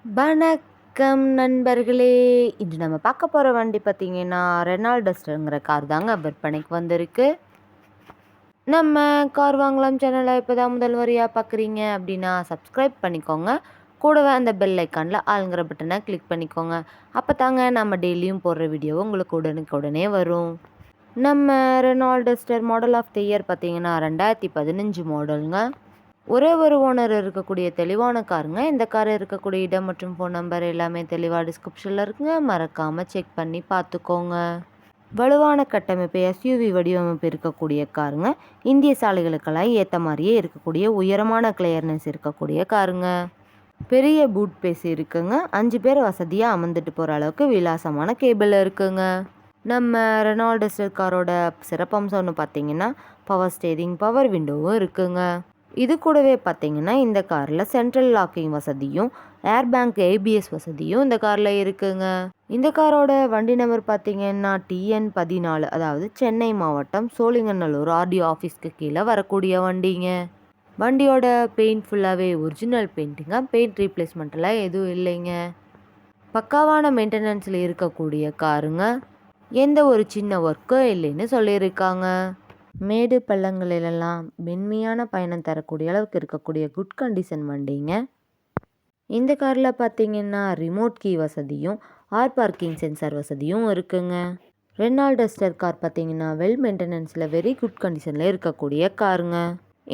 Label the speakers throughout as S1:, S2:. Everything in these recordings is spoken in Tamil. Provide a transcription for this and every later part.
S1: வணக்கம் நண்பர்களே! இன்று நம்ம பார்க்க போற வண்டி பார்த்தீங்கன்னா, ரெனால்ட் டஸ்டர்ங்கிற கார் தாங்க விற்பனைக்கு வந்திருக்கு. நம்ம கார் வாங்கலாம் சேனலை இப்போ தான் முதல் முறையா பார்க்குறீங்க அப்படின்னா, சப்ஸ்கிரைப் பண்ணிக்கோங்க. கூடவே அந்த பெல் ஐக்கான்ல ஆல்ங்கிற பட்டனை கிளிக் பண்ணிக்கோங்க. அப்போ தாங்க நம்ம டெய்லியும் போடுற வீடியோ உங்களுக்கு உடனுக்குடனே வரும். நம்ம Renault duster model of the year பார்த்தீங்கன்னா, 2015 மாடலுங்க. ஒரே ஒரு ஓனர் இருக்கக்கூடிய தெளிவான காருங்க. இந்த கார் இருக்கக்கூடிய இடம் மற்றும் ஃபோன் நம்பர் எல்லாமே தெளிவாக டிஸ்கிரிப்ஷனில் இருக்குங்க. மறக்காமல் செக் பண்ணி பார்த்துக்கோங்க. வலுவான கட்டமைப்பு எஸ்யூவி வடிவமைப்பு இருக்கக்கூடிய காருங்க. இந்திய சாலைகளுக்கெல்லாம் ஏற்ற மாதிரியே இருக்கக்கூடிய உயரமான கிளியர்னஸ் இருக்கக்கூடிய காருங்க. பெரிய பூட் பேஸ் இருக்குங்க. 5 பேர் வசதியாக அமர்ந்துட்டு போகிற அளவுக்கு விலாசமான கேபிள் இருக்குங்க. நம்ம ரெனால்ட் டஸ்டர் காரோட சிறப்பம்சம்னு பார்த்தீங்கன்னா, பவர் ஸ்டேரிங், பவர் விண்டோவும் இருக்குங்க. இது கூடவே பார்த்தீங்கன்னா, இந்த காரில் சென்ட்ரல் லாக்கிங் வசதியும் ஏர்பேங்க் ஏபிஎஸ் வசதியும் இந்த காரில் இருக்குங்க. இந்த காரோட வண்டி நம்பர் பார்த்தீங்கன்னா TN14, அதாவது சென்னை மாவட்டம் சோழிங்கநல்லூர் ஆர்டிஓ ஆஃபீஸ்க்கு கீழே வரக்கூடிய வண்டிங்க. வண்டியோட பெயிண்ட் ஃபுல்லாகவே ஒரிஜினல் பெயிண்ட்டுங்க. பெயிண்ட் ரீப்ளேஸ்மெண்ட்டெல்லாம் எதுவும் இல்லைங்க. பக்காவான மெயின்டெனன்ஸில் இருக்கக்கூடிய காருங்க. எந்த ஒரு சின்ன ஒர்க்கும் இல்லைன்னு சொல்லியிருக்காங்க. மேடு பள்ளங்களிலெல்லாம் மென்மையான பயணம் தரக்கூடிய அளவுக்கு இருக்கக்கூடிய குட் கண்டிஷன் வண்டிங்க. இந்த காரில் பார்த்தீங்கன்னா ரிமோட் கீ வசதியும் ஆர் பார்க்கிங் சென்சார் வசதியும் இருக்குங்க. ரெனால்ட் டஸ்டர் கார் பார்த்தீங்கன்னா வெல் மெயின்டெனன்ஸில் வெரி குட் கண்டிஷனில் இருக்கக்கூடிய காருங்க.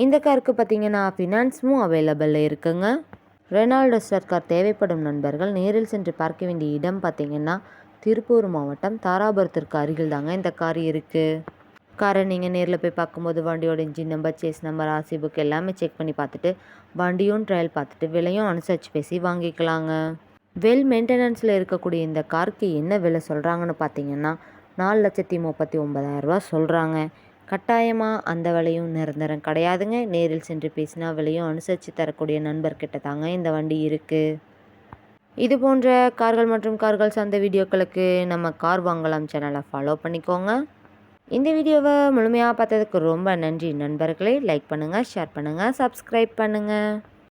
S1: இந்த காருக்கு பார்த்தீங்கன்னா ஃபினான்ஸும் அவைலபிளில் இருக்குங்க. ரெனால்ட் டஸ்டர் கார் தேவைப்படும் நண்பர்கள் நேரில் சென்று பார்க்க வேண்டிய இடம் பார்த்தீங்கன்னா திருப்பூர் மாவட்டம் தாராபுரத்திற்கு அருகில் தாங்க இந்த கார் இருக்குது. காரை நீங்கள் நேரில் போய் பார்க்கும்போது வண்டியோட engine number, chassis number, RC book எல்லாமே செக் பண்ணி பார்த்துட்டு வண்டியும் ட்ரையல் பார்த்துட்டு விலையும் அனுசரித்து பேசி வாங்கிக்கலாங்க. வெல் மெயின்டெனன்ஸில் இருக்கக்கூடிய இந்த காருக்கு என்ன விலை சொல்கிறாங்கன்னு பார்த்தீங்கன்னா 4,39,000 சொல்கிறாங்க. கட்டாயமாக அந்த விலையும் நிரந்தரம் கிடையாதுங்க. நேரில் சென்று பேசினா விலையும் அனுசரித்து தரக்கூடிய நண்பர்கிட்ட தாங்க இந்த வண்டி இருக்குது. இது போன்ற கார்கள் மற்றும் கார்கள் சார்ந்த வீடியோக்களுக்கு நம்ம கார் வாங்கலாம் சேனலை ஃபாலோ பண்ணிக்கோங்க. இந்த வீடியோவை முழுமையாக பார்த்ததுக்கு ரொம்ப நன்றி நண்பர்களே. லைக் பண்ணுங்கள், ஷேர் பண்ணுங்கள், சப்ஸ்கிரைப் பண்ணுங்கள்.